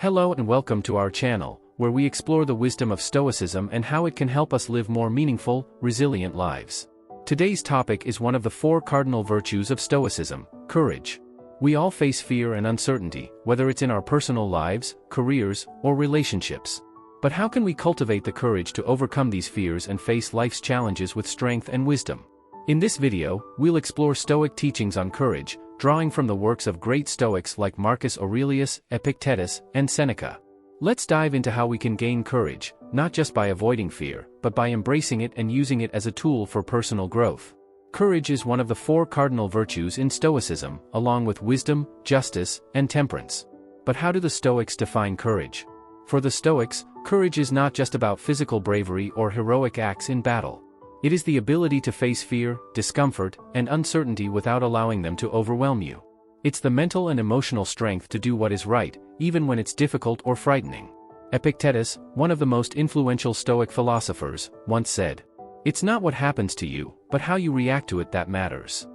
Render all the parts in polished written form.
Hello and welcome to our channel, where we explore the wisdom of Stoicism and how it can help us live more meaningful, resilient lives. Today's topic is one of the four cardinal virtues of Stoicism: courage. We all face fear and uncertainty, whether it's in our personal lives, careers, or relationships. But how can we cultivate the courage to overcome these fears and face life's challenges with strength and wisdom? In this video, we'll explore Stoic teachings on courage, drawing from the works of great Stoics like Marcus Aurelius, Epictetus, and Seneca. Let's dive into how we can gain courage, not just by avoiding fear, but by embracing it and using it as a tool for personal growth. Courage is one of the four cardinal virtues in Stoicism, along with wisdom, justice, and temperance. But how do the Stoics define courage? For the Stoics, courage is not just about physical bravery or heroic acts in battle. It is the ability to face fear, discomfort, and uncertainty without allowing them to overwhelm you. It's the mental and emotional strength to do what is right, even when it's difficult or frightening. Epictetus, one of the most influential Stoic philosophers, once said, "It's not what happens to you, but how you react to it that matters."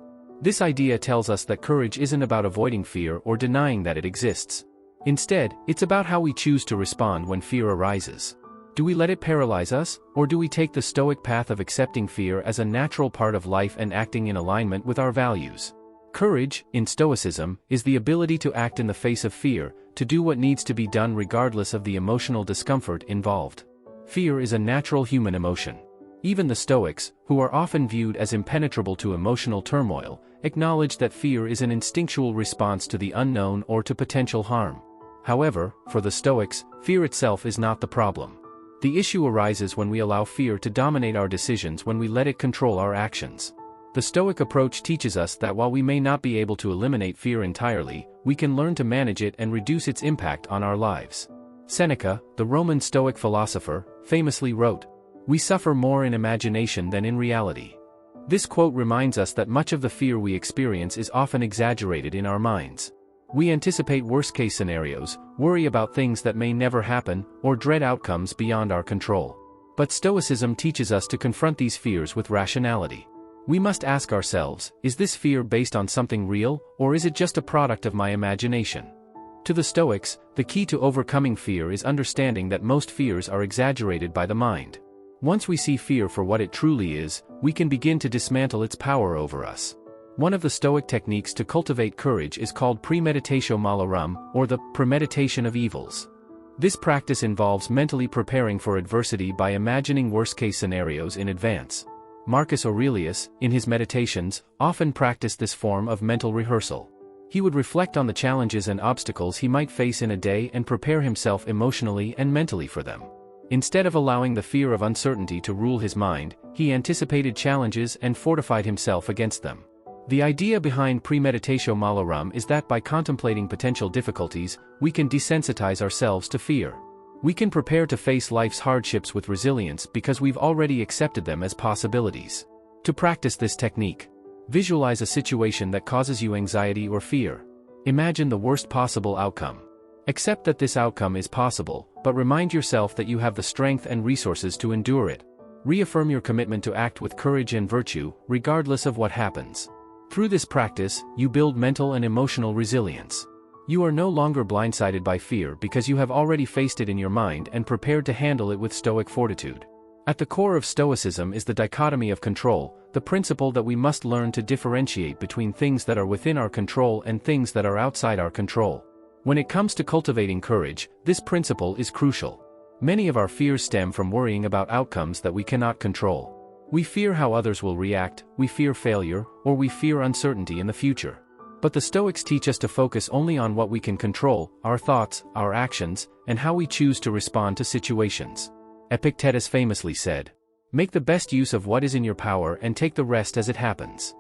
This idea tells us that courage isn't about avoiding fear or denying that it exists. Instead, it's about how we choose to respond when fear arises. Do we let it paralyze us, or do we take the Stoic path of accepting fear as a natural part of life and acting in alignment with our values? Courage, in Stoicism, is the ability to act in the face of fear, to do what needs to be done regardless of the emotional discomfort involved. Fear is a natural human emotion. Even the Stoics, who are often viewed as impenetrable to emotional turmoil, acknowledge that fear is an instinctual response to the unknown or to potential harm. However, for the Stoics, fear itself is not the problem. The issue arises when we allow fear to dominate our decisions, when we let it control our actions. The Stoic approach teaches us that while we may not be able to eliminate fear entirely, we can learn to manage it and reduce its impact on our lives. Seneca, the Roman Stoic philosopher, famously wrote, "We suffer more in imagination than in reality." This quote reminds us that much of the fear we experience is often exaggerated in our minds. We anticipate worst-case scenarios, worry about things that may never happen, or dread outcomes beyond our control. But Stoicism teaches us to confront these fears with rationality. We must ask ourselves, is this fear based on something real, or is it just a product of my imagination? To the Stoics, the key to overcoming fear is understanding that most fears are exaggerated by the mind. Once we see fear for what it truly is, we can begin to dismantle its power over us. One of the Stoic techniques to cultivate courage is called premeditatio malorum, or the premeditation of evils. This practice involves mentally preparing for adversity by imagining worst-case scenarios in advance. Marcus Aurelius, in his meditations, often practiced this form of mental rehearsal. He would reflect on the challenges and obstacles he might face in a day and prepare himself emotionally and mentally for them. Instead of allowing the fear of uncertainty to rule his mind, he anticipated challenges and fortified himself against them. The idea behind premeditatio malorum is that by contemplating potential difficulties, we can desensitize ourselves to fear. We can prepare to face life's hardships with resilience because we've already accepted them as possibilities. To practice this technique, visualize a situation that causes you anxiety or fear. Imagine the worst possible outcome. Accept that this outcome is possible, but remind yourself that you have the strength and resources to endure it. Reaffirm your commitment to act with courage and virtue, regardless of what happens. Through this practice, you build mental and emotional resilience. You are no longer blindsided by fear because you have already faced it in your mind and prepared to handle it with Stoic fortitude. At the core of Stoicism is the dichotomy of control, the principle that we must learn to differentiate between things that are within our control and things that are outside our control. When it comes to cultivating courage, this principle is crucial. Many of our fears stem from worrying about outcomes that we cannot control. We fear how others will react, we fear failure, or we fear uncertainty in the future. But the Stoics teach us to focus only on what we can control: our thoughts, our actions, and how we choose to respond to situations. Epictetus famously said, "Make the best use of what is in your power and take the rest as it happens."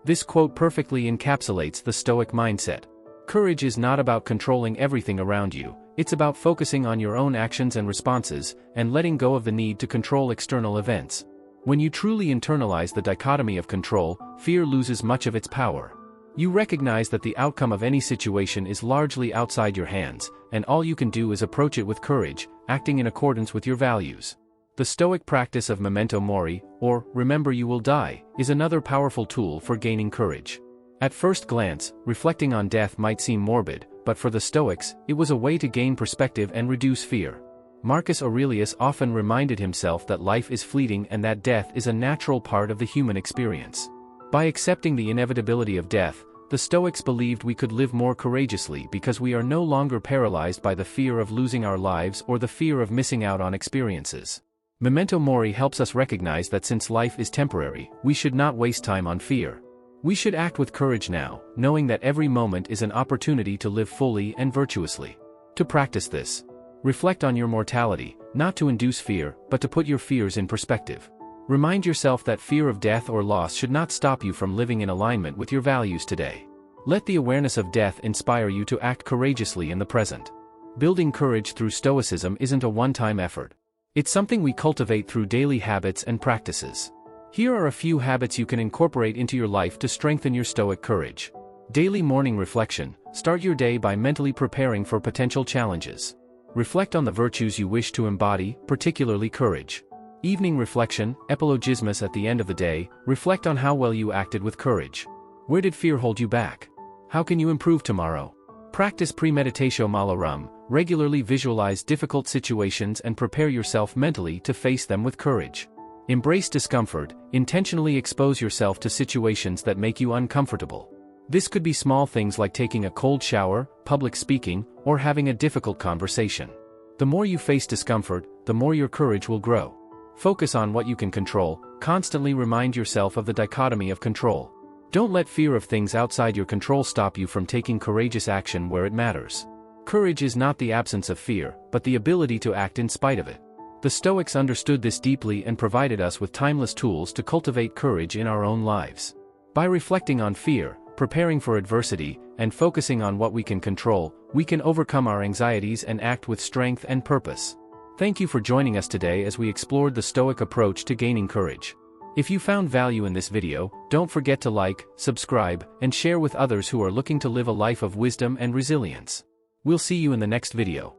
This quote perfectly encapsulates the Stoic mindset. Courage is not about controlling everything around you, it's about focusing on your own actions and responses, and letting go of the need to control external events. When you truly internalize the dichotomy of control, fear loses much of its power. You recognize that the outcome of any situation is largely outside your hands, and all you can do is approach it with courage, acting in accordance with your values. The Stoic practice of memento mori, or remember you will die, is another powerful tool for gaining courage. At first glance, reflecting on death might seem morbid, but for the Stoics, it was a way to gain perspective and reduce fear. Marcus Aurelius often reminded himself that life is fleeting and that death is a natural part of the human experience. By accepting the inevitability of death, the Stoics believed we could live more courageously because we are no longer paralyzed by the fear of losing our lives or the fear of missing out on experiences. Memento Mori helps us recognize that since life is temporary, we should not waste time on fear. We should act with courage now, knowing that every moment is an opportunity to live fully and virtuously. To practice this, reflect on your mortality, not to induce fear, but to put your fears in perspective. Remind yourself that fear of death or loss should not stop you from living in alignment with your values today. Let the awareness of death inspire you to act courageously in the present. Building courage through Stoicism isn't a one-time effort. It's something we cultivate through daily habits and practices. Here are a few habits you can incorporate into your life to strengthen your Stoic courage. Daily morning reflection. Start your day by mentally preparing for potential challenges. Reflect on the virtues you wish to embody, particularly courage. Evening reflection, epilogismus. At the end of the day, reflect on how well you acted with courage. Where did fear hold you back? How can you improve tomorrow? Practice premeditatio malorum. Regularly visualize difficult situations and prepare yourself mentally to face them with courage. Embrace discomfort. Intentionally expose yourself to situations that make you uncomfortable. This could be small things like taking a cold shower, public speaking, or having a difficult conversation. The more you face discomfort, the more your courage will grow. Focus on what you can control. Constantly remind yourself of the dichotomy of control. Don't let fear of things outside your control stop you from taking courageous action where it matters. Courage is not the absence of fear, but the ability to act in spite of it. The Stoics understood this deeply and provided us with timeless tools to cultivate courage in our own lives. By reflecting on fear, preparing for adversity, and focusing on what we can control, we can overcome our anxieties and act with strength and purpose. Thank you for joining us today as we explored the Stoic approach to gaining courage. If you found value in this video, don't forget to like, subscribe, and share with others who are looking to live a life of wisdom and resilience. We'll see you in the next video.